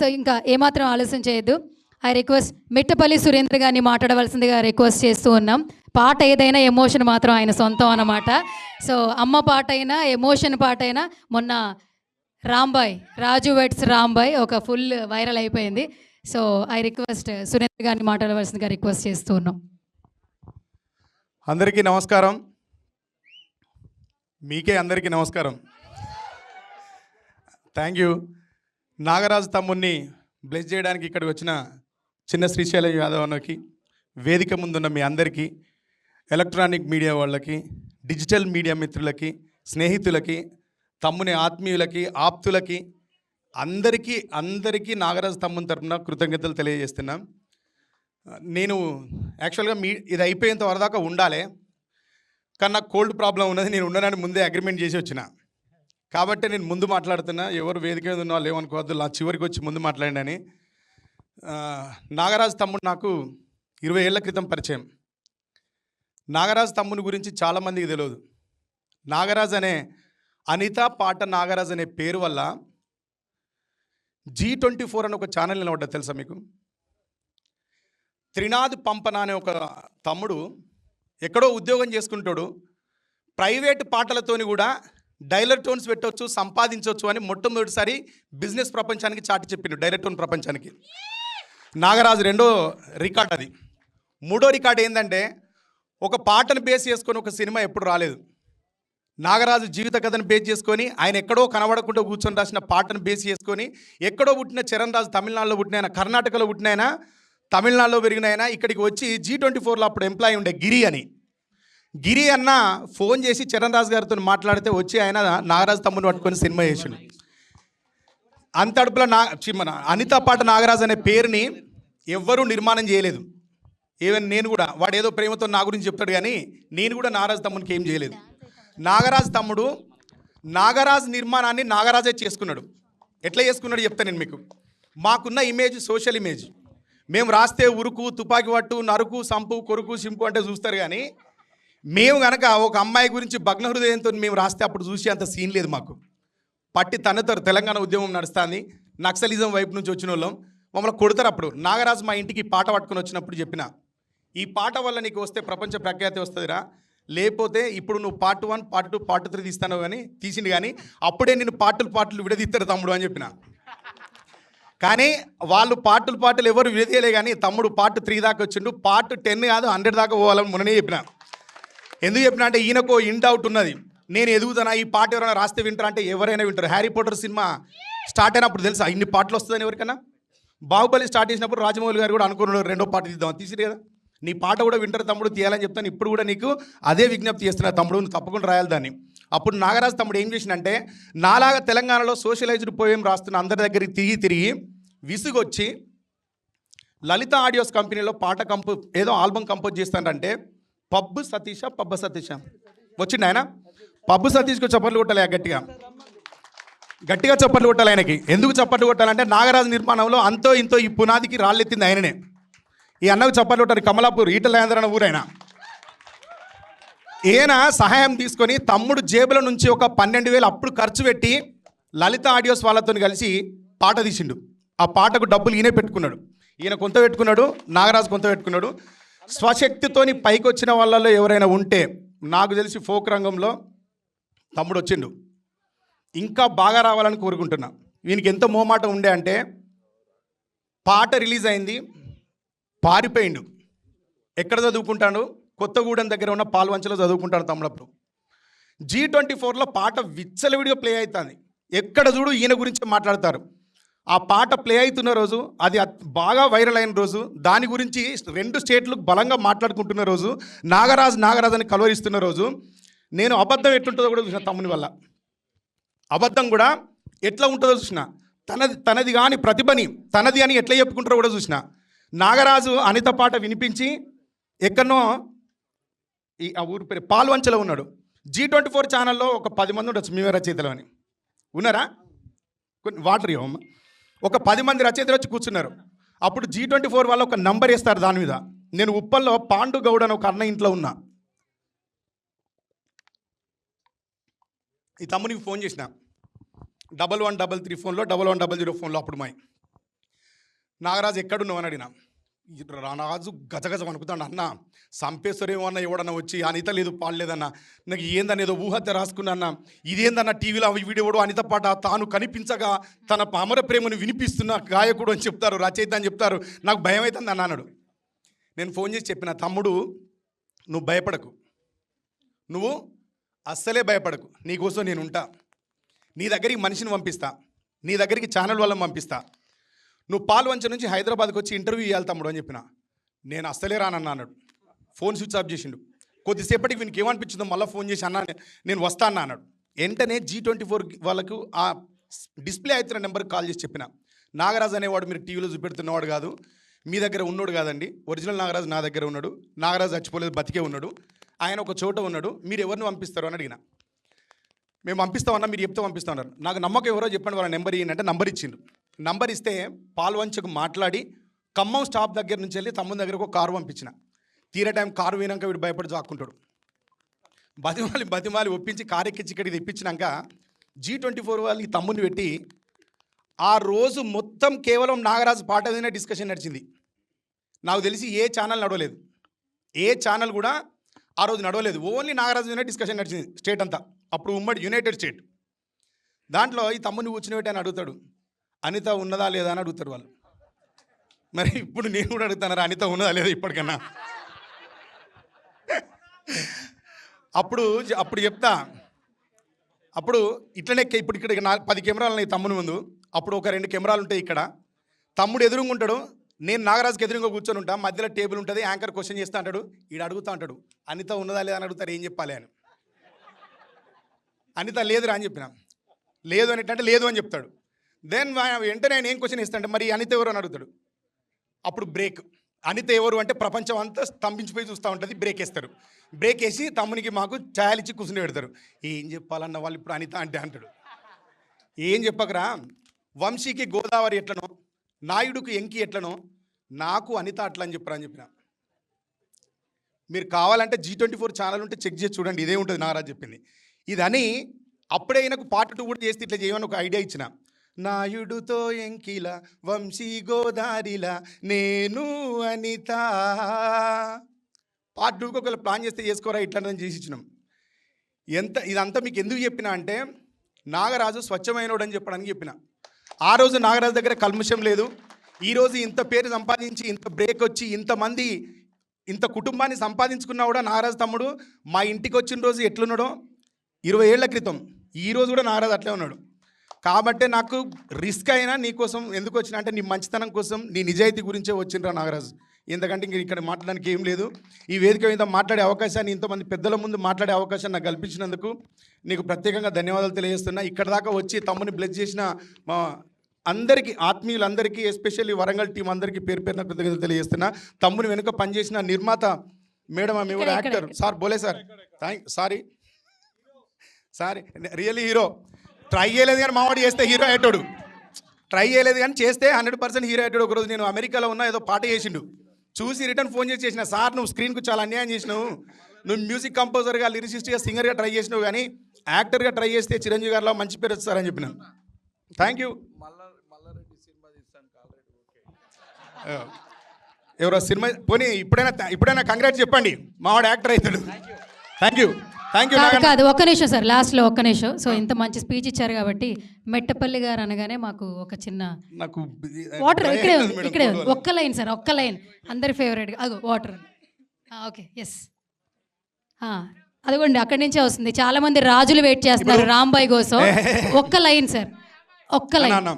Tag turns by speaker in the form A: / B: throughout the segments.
A: So ఇంకా ఏమాత్రం ఆలస్యం చేయొద్దు. ఐ రిక్వెస్ట్ మిట్టపల్లి సురేంద్ర గారిని మాట్లాడవలసిందిగా రిక్వెస్ట్ చేస్తూ ఉన్నాం. పాట ఏదైనా ఎమోషన్ మాత్రం ఆయన సొంతం అన్నమాట. సో అమ్మ పాట అయినా ఎమోషన్ పాట అయినా మొన్న రాంబాయ్ రాజు వెట్స్ రాంబాయ్ ఒక ఫుల్ వైరల్ అయిపోయింది. సో ఐ రిక్వెస్ట్ సురేంద్ర గారిని మాట్లాడవలసిందిగా రిక్వెస్ట్ చేస్తూ ఉన్నాం.
B: అందరికీ నమస్కారం. మీకే అందరికీ నమస్కారం. Thank you. నాగరాజు తమ్ముడిని బ్లెస్ చేయడానికి ఇక్కడికి వచ్చిన చిన్న శ్రీశైలం యాదవ్ అన్నకి, వేదిక ముందున్న మీ అందరికీ, ఎలక్ట్రానిక్ మీడియా వాళ్ళకి, డిజిటల్ మీడియా మిత్రులకి, స్నేహితులకి, తమ్ముని ఆత్మీయులకి, ఆప్తులకి, అందరికీ నాగరాజు తమ్ముని తరపున కృతజ్ఞతలు తెలియజేస్తున్నాం. నేను యాక్చువల్గా ఇది అయిపోయేంత వరదాకా ఉండాలి, కానీ నాకు కోల్డ్ ప్రాబ్లం ఉన్నది. నేను ఉండడానికి ముందే అగ్రిమెంట్ చేసి వచ్చిన కాబట్టి నేను ముందు మాట్లాడుతున్నా. ఎవరు వేదిక మీద ఉన్న వాళ్ళు ఏమనుకోవద్దు, నా చివరికి వచ్చి ముందు మాట్లాడండి. నాగరాజు తమ్ముడు నాకు 20 ఏళ్ల క్రితం పరిచయం. నాగరాజు తమ్ముని గురించి చాలామందికి తెలియదు. నాగరాజు అనే అనిత పాట నాగరాజు అనే పేరు వల్ల G24 అని ఒక ఛానల్ నిలబడ్డా తెలుసా మీకు? త్రినాథ్ పంపన అనే ఒక తమ్ముడు ఎక్కడో ఉద్యోగం చేసుకుంటాడు, ప్రైవేట్ పాటలతోని కూడా డైలర్ టోన్స్ పెట్టవచ్చు, సంపాదించవచ్చు అని మొట్టమొదటిసారి బిజినెస్ ప్రపంచానికి చాటి చెప్పిండు, డైలర్ టోన్ ప్రపంచానికి. నాగరాజు రెండో రికార్డ్ అది. మూడో రికార్డ్ ఏంటంటే, ఒక పాటను బేస్ చేసుకొని ఒక సినిమా ఎప్పుడు రాలేదు. నాగరాజు జీవిత కథను బేస్ చేసుకొని, ఆయన ఎక్కడో కనబడకుండా కూర్చొని రాసిన పాటను బేస్ చేసుకొని, ఎక్కడో పుట్టిన చరణ్ రాజు తమిళనాడులో పుట్టిన, కర్ణాటకలో పుట్టిన, తమిళనాడులో పెరిగిన ఇక్కడికి వచ్చి G24లో అప్పుడు ఎంప్లాయీ ఉండే గిరి అన్న ఫోన్ చేసి చరణ్ రాజు గారితో మాట్లాడితే వచ్చి ఆయన నాగరాజు తమ్ముని పట్టుకొని సినిమా చేసిండు. అంతడుపులో మన అనిత పాట నాగరాజు అనే పేరుని ఎవ్వరూ నిర్మాణం చేయలేదు. ఈవెన్ నేను కూడా, వాడు ఏదో ప్రేమతో నా గురించి చెప్తాడు కానీ నేను కూడా నాగరాజు తమ్మునికి ఏం చేయలేదు. నాగరాజు తమ్ముడు నాగరాజు నిర్మాణాన్ని నాగరాజే చేసుకున్నాడు. ఎట్లా చేసుకున్నాడు చెప్తాను నేను మీకు. మాకున్న ఇమేజ్ సోషల్ ఇమేజ్. మేము రాస్తే ఉరుకు, తుపాకి పట్టు, నరుకు, సంపు, కొరుకు, సింపు అంటే చూస్తారు కానీ మేము కనుక ఒక అమ్మాయి గురించి భగ్న హృదయంతో మేము రాస్తే అప్పుడు చూసి అంత సీన్ లేదు మాకు. పట్టి తన్నుతారు. తెలంగాణ ఉద్యమం నడుస్తుంది, నక్సలిజం వైపు నుంచి వచ్చిన వాళ్ళం, మమ్మల్ని కొడతారు. అప్పుడు నాగరాజు మా ఇంటికి పాట పట్టుకొని వచ్చినప్పుడు చెప్పిన, ఈ పాట వల్ల నీకు వస్తే ప్రపంచ ప్రఖ్యాతి వస్తుందిరా, లేకపోతే ఇప్పుడు నువ్వు పార్ట్ 1, పార్ట్ 2, పార్ట్ 3 తీస్తాను కానీ తీసింది కానీ అప్పుడే నేను పార్టులు విడదీస్తారు తమ్ముడు అని చెప్పిన. కానీ వాళ్ళు పార్టులు ఎవరు విడదీయలే కానీ తమ్ముడు పార్ట్ 3 దాకా వచ్చిండు. పార్ట్ 10 కాదు 100 దాకా పోవాలని మొన్ననే చెప్పిన. ఎందుకు చెప్పిన అంటే ఈయనకో ఇన్ డౌట్ ఉన్నది, నేను ఎదుగుతానా, ఈ పాట ఎవరైనా రాస్తే వింటారా అంటే ఎవరైనా వింటారు. హ్యారీ పోటర్ సినిమా స్టార్ట్ అయినప్పుడు తెలుసా ఇన్ని పాటలు వస్తుందని ఎవరికైనా? బాహుబలి స్టార్ట్ చేసినప్పుడు రాజమౌళి గారు కూడా అనుకున్నాడు రెండో పాట తీద్దాం, తీసిరు కదా. నీ పాట కూడా వింటారు తమ్ముడు, తీయాలని చెప్తాను. ఇప్పుడు కూడా నీకు అదే విజ్ఞప్తి చేస్తున్నా తమ్ముడు, నువ్వు తప్పకుండా రాయాలి దాన్ని. అప్పుడు నాగరాజు తమ్ముడు ఏం చేసినంటే, నాలాగా తెలంగాణలో సోషలైజ్డ్ పోయం రాస్తున్న అందరి దగ్గరికి తిరిగి విసుగొచ్చి లలిత ఆడియోస్ కంపెనీలో పాట ఏదో ఆల్బమ్ కంపోజ్ చేస్తానంటే పబ్బు సతీష వచ్చిండు ఆయన. పబ్బు సతీష్కు చప్పట్లు కొట్టాలి, గట్టిగా చప్పట్లు కొట్టాలి ఆయనకి. ఎందుకు చప్పట్లు కొట్టాలంటే నాగరాజు నిర్మాణంలో అంతో ఇంతో ఈ పునాదికి రాళ్ళెత్తింది ఆయననే. ఈ అన్నకు చప్పట్లు కొట్టారు. కమలాపూర్ ఈటలేంద్ర అన్న ఊరైన ఈయన సహాయం తీసుకొని తమ్ముడు జేబుల నుంచి ఒక 12,000 అప్పుడు ఖర్చు పెట్టి లలిత ఆడియోస్ వాళ్ళతో కలిసి పాట తీసిండు. ఆ పాటకు డబ్బులు ఈయనే పెట్టుకున్నాడు. ఈయన కొంత పెట్టుకున్నాడు, నాగరాజు కొంత పెట్టుకున్నాడు. స్వశక్తితోని పైకి వచ్చిన వాళ్ళలో ఎవరైనా ఉంటే నాకు తెలిసి ఫోక్ రంగంలో తమ్ముడు వచ్చిండు. ఇంకా బాగా రావాలని కోరుకుంటున్నా. వీనికి ఎంత మోమాట ఉండే అంటే, పాట రిలీజ్ అయింది, పారిపోయిండు. ఎక్కడ చదువుకుంటాడు? కొత్తగూడెం దగ్గర ఉన్న పాల్వంచలో చదువుకుంటాడు తమ్ముడప్పుడు. G24లో పాట విచ్చలవిడిగా ప్లే అవుతుంది. ఎక్కడ చూడు ఈయన గురించి మాట్లాడతారు. ఆ పాట ప్లే అవుతున్న రోజు, అది బాగా వైరల్ అయిన రోజు, దాని గురించి 2 స్టేట్లు బలంగా మాట్లాడుకుంటున్న రోజు, నాగరాజు అని కలవరిస్తున్న రోజు, నేను అబద్ధం ఎట్లుంటుందో కూడా చూసిన తమ్ముని వల్ల. అబద్ధం కూడా ఎట్లా ఉంటుందో చూసిన, తనది కానీ ప్రతిభని తనది అని ఎట్లా చెప్పుకుంటారో కూడా చూసిన. నాగరాజు అనిత పాట వినిపించి ఎక్కడనో ఆ ఊరి పేరు పాల్వంచలో ఉన్నాడు. G24 ఛానల్లో ఒక 10 మంది ఉండొచ్చు మీ రచయితలు అని ఉన్నారా? వాటర్ ఇవ్వమ్మ. ఒక 10 మంది రచయితలు వచ్చి కూర్చున్నారు. అప్పుడు G24 వాళ్ళు ఒక నంబర్ వేస్తారు దాని మీద. నేను ఉప్పల్లో పాండు గౌడ్ అని ఒక అన్న ఇంట్లో ఉన్నా. ఈ తమ్మునికి ఫోన్ చేసిన 1133 ఫోన్లో 1100 ఫోన్లో అప్పుడు మాయి నాగరాజు ఎక్కడున్నావు అని అడిగినా. రాజు గజగజ అనుకుతాడు. అన్న సంపేశ్వరేమో అన్న ఎవడన్నా వచ్చి అనిత లేదు పాడలేదన్న, నాకు ఏందన్న ఏదో ఊహత్య రాసుకున్నా అన్న, ఇదేందన్న టీవీలో వీడియోడు అనిత పాట తాను కనిపించగా తన అమర ప్రేమను వినిపిస్తున్న గాయకుడు అని చెప్తారు, రచయిత అని చెప్తారు, నాకు భయం అవుతుంది అన్న అన్నాడు. నేను ఫోన్ చేసి చెప్పిన, తమ్ముడు నువ్వు భయపడకు, నువ్వు అస్సలే భయపడకు, నీకోసం నేను ఉంటా, నీ దగ్గరికి మనిషిని పంపిస్తా, నీ దగ్గరికి ఛానల్ వాళ్ళని పంపిస్తా, నువ్వు పాల్వంచ నుంచి హైదరాబాద్కి వచ్చి ఇంటర్వ్యూ ఇవ్వాలి తమ్ముడు అని చెప్పిన. నేను అస్సలే రానన్నా అన్నాడు. ఫోన్ స్విచ్ ఆఫ్ చేసిండు. కొద్దిసేపటికి వీనికి ఏమనిపించిందో మళ్ళీ ఫోన్ చేసి అన్నా నేను వస్తా అన్నా అన్నాడు. వెంటనే G24 వాళ్ళకు ఆ డిస్ప్లే అవుతున్న నెంబర్కి కాల్ చేసి చెప్పిన, నాగరాజు అనేవాడు మీరు టీవీలో చూపెడుతున్నవాడు కాదు, మీ దగ్గర ఉన్నాడు కాదండి, ఒరిజినల్ నాగరాజు నా దగ్గర ఉన్నాడు, నాగరాజు చచ్చిపోలేదు బతికే ఉన్నాడు, ఆయన ఒక చోట ఉన్నాడు, మీరు ఎవరిని పంపిస్తారు అని అడిగిన. మేము పంపిస్తామన్నా, మీరు చెప్తే పంపిస్తామన్నారు. నాకు నమ్మకం ఎవరో చెప్పండి వాళ్ళ నెంబర్ ఇయ్యండి నంబర్ ఇచ్చిండు. నంబర్ ఇస్తే పాల్వంచకు మాట్లాడి ఖమ్మం స్టాప్ దగ్గర నుంచి వెళ్ళి తమ్ముని దగ్గరకు ఒక కారు పంపించిన. తీరే టైం కారు పోయినాక వీడు భయపడి జాక్కుంటాడు. బతిమాలి ఒప్పించి కారు ఎక్కించి ఇక్కడికి తెప్పించినాక G24 వాళ్ళు ఈ తమ్ముని పెట్టి ఆ రోజు మొత్తం కేవలం నాగరాజు పాట మీదనే డిస్కషన్ నడిచింది. నాకు తెలిసి ఏ ఛానల్ నడవలేదు, ఏ ఛానల్ కూడా ఆ రోజు నడవలేదు, ఓన్లీ నాగరాజు మీదనే డిస్కషన్ నడిచింది స్టేట్ అంతా. అప్పుడు ఉమ్మడి యునైటెడ్ స్టేట్. దాంట్లో ఈ తమ్ముని కూర్చుని పెట్టి అని అడుగుతాడు, అనిత ఉన్నదా లేదా అని అడుగుతారు వాళ్ళు. మరి ఇప్పుడు నేను కూడా అడుగుతాను, అనిత ఉన్నదా లేదా ఇప్పటికన్నా. అప్పుడు చెప్తా, అప్పుడు ఇట్లనే ఇప్పుడు ఇక్కడ 10 కెమెరాలు ఉన్నాయి తమ్ముని ముందు, అప్పుడు ఒక 2 కెమెరాలు ఉంటాయి ఇక్కడ. తమ్ముడు ఎదురుగా ఉంటాడు, నేను నాగరాజుకి ఎదురుగా కూర్చొని ఉంటా, మధ్యలో టేబుల్ ఉంటుంది, యాంకర్ క్వశ్చన్ చేస్తా అంటాడు, ఈడు అడుగుతా అంటాడు అనిత ఉన్నదా లేదా అని అడుగుతారు, ఏం చెప్పాలి అని. అనిత లేదురా అని చెప్పిన. లేదు అనేటంటే లేదు అని చెప్తాడు. దెన్ వెంటనే నేను ఏం క్వశ్చన్ ఇస్తాను, మరి అనిత ఎవరు అని అడుగుతాడు. అప్పుడు బ్రేక్. అనిత ఎవరు అంటే ప్రపంచం అంతా స్తంభించిపోయి చూస్తూ ఉంటుంది, బ్రేక్ వేస్తారు. బ్రేక్ వేసి తమ్మునికి మాకు ఛాయలిచ్చి కూర్చుని పెడతారు. ఏం చెప్పాలన్న వాళ్ళు ఇప్పుడు అనిత అంటే అంటాడు. ఏం చెప్పకరా, వంశీకి గోదావరి ఎట్లనో, నాయుడుకు ఎంకి ఎట్లనో, నాకు అనిత అట్లా అని చెప్పరా అని చెప్పిన. మీరు కావాలంటే G24 ఛానల్ ఉంటే చెక్ చేసి చూడండి, ఇదే ఉంటుంది నాగరాజు చెప్పింది. ఇదని అప్పుడే ఈయనకు పార్ట్ 2 కూడా చేస్తే ఇట్లా చేయమని ఒక ఐడియా ఇచ్చిన. నాయుడుతో ఎంకిల వంశీ గోదారిలా నేను అనిత పార్ట్ 2కి ఒకవేళ ప్లాన్ చేస్తే చేసుకోరా ఇట్లా చేసి ఇచ్చినాం. ఇదంతా మీకు ఎందుకు చెప్పిన అంటే నాగరాజు స్వచ్ఛమైనోడు అని చెప్పడానికి చెప్పిన. ఆ రోజు నాగరాజు దగ్గర కల్ముషం లేదు. ఈరోజు ఇంత పేరు సంపాదించి, ఇంత బ్రేక్ వచ్చి, ఇంతమంది ఇంత కుటుంబాన్ని సంపాదించుకున్నా కూడా నాగరాజు తమ్ముడు మా ఇంటికి వచ్చిన రోజు ఎట్లున్నాడో 20 ఏళ్ల క్రితం, ఈరోజు కూడా నాగరాజు అట్లే ఉన్నాడు. కాబట్టి నాకు రిస్క్ అయినా నీకోసం ఎందుకు వచ్చిన అంటే నీ మంచితనం కోసం, నీ నిజాయితీ గురించే వచ్చిండ్రా నాగరాజు. ఎందుకంటే ఇంక ఇక్కడ మాట్లాడడానికి ఏం లేదు. ఈ వేదిక మీద మాట్లాడే అవకాశాన్ని, ఇంతమంది పెద్దల ముందు మాట్లాడే అవకాశాన్ని నాకు కల్పించినందుకు నీకు ప్రత్యేకంగా ధన్యవాదాలు తెలియజేస్తున్నా. ఇక్కడ దాకా వచ్చి తమ్ముని బ్లెస్ చేసిన మా అందరికీ, ఆత్మీయులందరికీ, ఎస్పెషల్లీ వరంగల్ టీం అందరికీ పేరు పేరున కృతజ్ఞతలు తెలియజేస్తున్నా. తమ్ముని వెనుక పనిచేసిన నిర్మాత మేడం, ఆమె ఎవరు యాక్టర్ సార్ బోలే sir, sorry really hero. Try చేయలేదు కానీ మావాడు చేస్తే హీరో అయ్యేటోడు, ట్రై చేయలేదు కానీ చేస్తే 100% హీరో అయ్యేటోడు. ఒకరోజు నేను అమెరికాలో ఉన్నా, ఏదో పాట చేసిండు, చూసి రిటర్న్ ఫోన్ చేసిన, సార్ నువ్వు స్క్రీన్కు చాలా అన్యాయం చేసినావు, నువ్వు మ్యూజిక్ కంపోజర్గా, లిరిసిస్ట్గా, సింగర్గా ట్రై చేసినావు, కానీ యాక్టర్గా ట్రై చేస్తే చిరంజీవి గారిలో మంచి పేరు వస్తారని చెప్పినాను. Thank you. ఎవరో సినిమా పోనీ ఇప్పుడైనా కంగ్రాట్స్ చెప్పండి, మావాడు యాక్టర్ అవుతాడు. Thank you.
A: కాదు, ఒక్క నిమిషం సార్, లాస్ట్లో ఒక్క నిమిషం. సో ఇంత మంచి స్పీచ్ ఇచ్చారు కాబట్టి మెట్టపల్లి గారు అనగానే మాకు ఒక చిన్న వాటర్ ఇక్కడే ఒక్క లైన్ సార్, ఒక్క లైన్, అందరి ఫేవరెట్ అగో వాటర్. ఓకే, ఎస్, అదిగోండి అక్కడి నుంచే వస్తుంది. చాలా మంది రాజులు వెయిట్ చేస్తున్నారు రాంబాయ్ కోసం. ఒక్క లైన్ సార్, ఒక్క లైన్.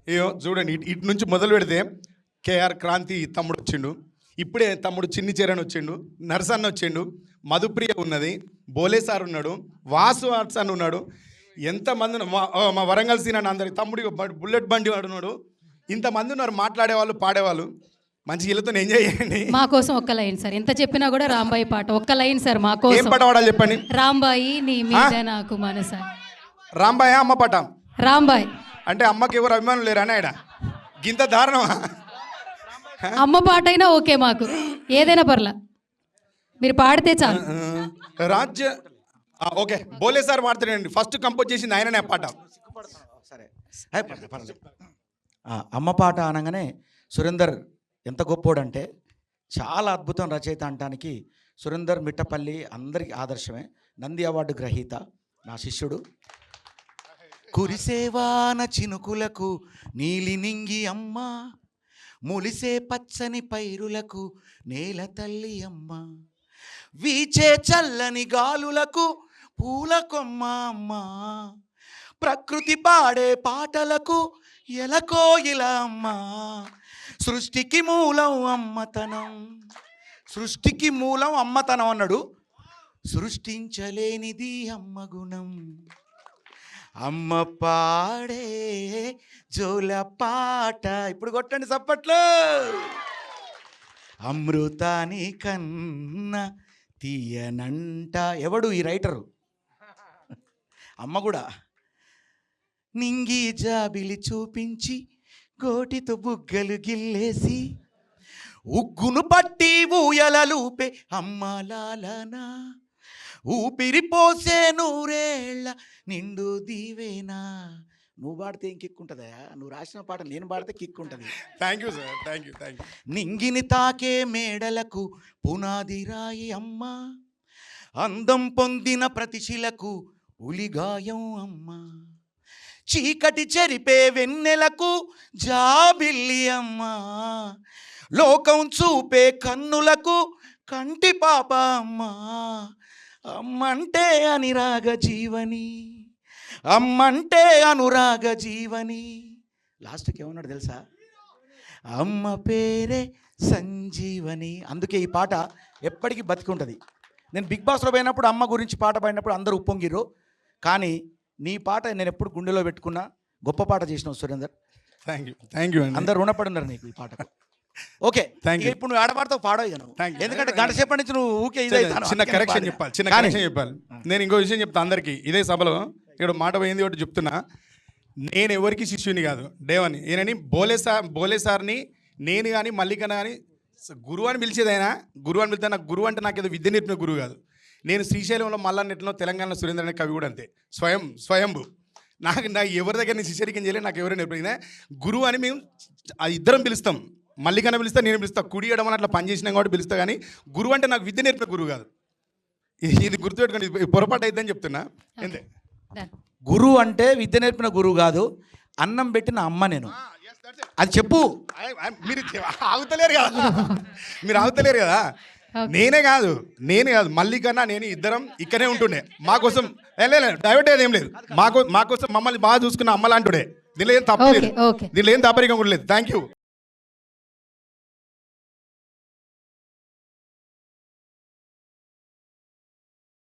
B: అయ్యో చూడండి, ఇటు నుంచి మొదలు పెడితే కేఆర్ క్రాంతి తమ్ముడు వచ్చిండు, ఇప్పుడే తమ్ముడు చిన్ని చరణ్ వచ్చిండు, నర్సన్న వచ్చిండు, మధుప్రియ ఉన్నది, బోలే సార్ ఉన్నాడు, వాసు ఆర్ట్స్ అని ఉన్నాడు, ఎంతమంది మా వరంగల్ సీన్ అని అందరికి, తమ్ముడి బుల్లెట్ బండి వాడు ఉన్నాడు, ఇంతమంది ఉన్నారు మాట్లాడేవాళ్ళు, పాడేవాళ్ళు. మంచి ఇళ్ళతో ఎంజాయ్ చేయండి.
A: మా కోసం ఒక్క లైన్ సార్, ఎంత చెప్పినా కూడా రాంబాయి పాట ఒక్క లైన్ సార్ మా కోసం.
B: ఏం పాట పాడాలి చెప్పండి.
A: రాంబాయి నీ మీద నాకు మనస.
B: రాంబాయా అమ్మ పాట?
A: రాంబాయ్
B: అంటే అమ్మకి ఎవరు అభిమానులు లేరా ఆయన గింత దారుణమా?
A: అమ్మ పాట అయినా ఓకే, మాకు ఏదైనా పర్లా, మీరు పాడితే చాలు.
B: రాజ్య ఓకే, బోలే సార్ పాడుతాడండి. ఫస్ట్ కంపోజ్ చేసింది ఆయననే పాట.
C: సరే, అమ్మ పాట అనగానే సురేందర్ ఎంత గొప్పోడంటే చాలా అద్భుతం రచయిత అంటానికి సురేందర్ మిట్టపల్లి అందరికీ ఆదర్శమే. నంది అవార్డు గ్రహీత నా శిష్యుడు. కురిసేవాన చినుకులకు నీలి నింగి అమ్మ, ములిసే పచ్చని పైరులకు నేల తల్లి అమ్మ, వీచే చల్లని గాలులకు పూల కొమ్మ అమ్మ, ప్రకృతి పాడే పాటలకు ఎలకోయిల అమ్మ, సృష్టికి మూలం అమ్మతనం, సృష్టికి మూలం అమ్మతనం అన్నాడు. సృష్టించలేనిది అమ్మ గుణం, అమ్మ పాడే జోల పాట. ఇప్పుడు కొట్టండి చప్పట్లు. అమృతాని కన్నా తీయనంట. ఎవడు ఈ రైటరు? అమ్మ కూడా. నింగి జాబిలి చూపించి గోటితో బుగ్గలు గిల్లేసి ఉగ్గును పట్టి ఊయలలూపే అమ్మ లాలనా, ఊపిరి పోసే నూరేళ్ళ నిండు దీవేనా. నువ్వు పాడితే ఏం కిక్ ఉంటుందా? నువ్వు రాసిన పాట నేను పాడితే కిక్ ఉంటుంది.
B: Thank you sir, thank you, thank you.
C: నింగిని తాకే మేడలకు పునాది రాయి అమ్మ, అందం పొందిన ప్రతిశిలకు ఉలిగాయం అమ్మ, చీకటి చెరిపే వెన్నెలకు జాబిల్లి అమ్మ, లోకం చూపే కన్నులకు కంటి పాప అమ్మ, అమ్మంటే అనురాగ జీవని, అమ్మంటే అనురాగ జీవని. లాస్ట్కి ఏమన్నాడు తెలుసా? అమ్మ పేరే సంజీవని. అందుకే ఈ పాట ఎప్పటికీ బతికి ఉంటుంది. నేను బిగ్ బాస్లో పోయినప్పుడు అమ్మ గురించి పాట పాడినప్పుడు అందరూ ఉప్పొంగిర్రు, కానీ నీ పాట నేను ఎప్పుడు గుండెలో పెట్టుకున్నా. గొప్ప పాట చేసినావు Surender.
B: Thank you, thank you అండి.
C: అందరు రుణపడి ఉన్నారు నీకు ఈ పాటకు. Okay,
B: thank you.
C: ఇప్పుడు నువ్వు ఆడపాడతావు, పాడవు ఇక నువ్వు.
B: Thank you.
C: ఎందుకంటే గంట సేపటి నుంచి నువ్వు ఊకే ఇదే
B: చిన్న కరెక్షన్ చెప్పాలి, చిన్న కరెక్షన్ చెప్పాలి. నేను ఇంకో విషయం చెప్తా అందరికీ ఇదే సభలో. ఇక్కడ మాట పోయింది ఒకటి చెప్తున్నా. నేను ఎవరికి శిష్యుని కాదు, దేవని. ఈయనని బోలే సార్ని నేను కానీ మల్లికన కానీ గురువు అని పిలిచేదైనా, గురువు అని పిలితే నాకు గురువు అంటే నాకు ఏదో విద్య నేర్పిన గురువు కాదు. నేను శ్రీశైలంలో మల్లానెట్లో తెలంగాణలో సురేంద్ర అనే కవి కూడా అంతే, స్వయంభు. నాకు ఎవరి దగ్గర నేను శిష్యరికం చేయలేదు, నాకు ఎవరైనా నేర్పిన గురువు అని మేము ఇద్దరం పిలుస్తాం. మల్లికన పిలుస్తా, నేను పిలుస్తా, కుడి ఎడమ అని అట్లా పనిచేసినాం కాబట్టి పిలుస్తా. కానీ గురువు అంటే నాకు విద్య నేర్పిన గురువు కాదు. ఇది గుర్తుపెట్టుకోండి, పొరపాటు అయిద్దని చెప్తున్నా. అంతే.
C: గురువు అంటే విద్య నేర్పిన గురువు కాదు, అన్నం పెట్టిన అమ్మ నేను. అది చెప్పు.
B: మీరు ఆగుతలేరు కదా, మీరు ఆగుతలేరు కదా. నేనే కాదు మల్లికన్నా నేను ఇద్దరం ఇక్కడే ఉంటుండే. మాకోసం డైవర్ట్ అయ్యేది ఏం లేదు. మాకోసం మమ్మల్ని బాగా చూసుకున్న అమ్మ లాంటిడే. దీనిలో ఏం తప్పు లేదు, దీనిలో ఏం దాపరికం కూడా లేదు. Thank you.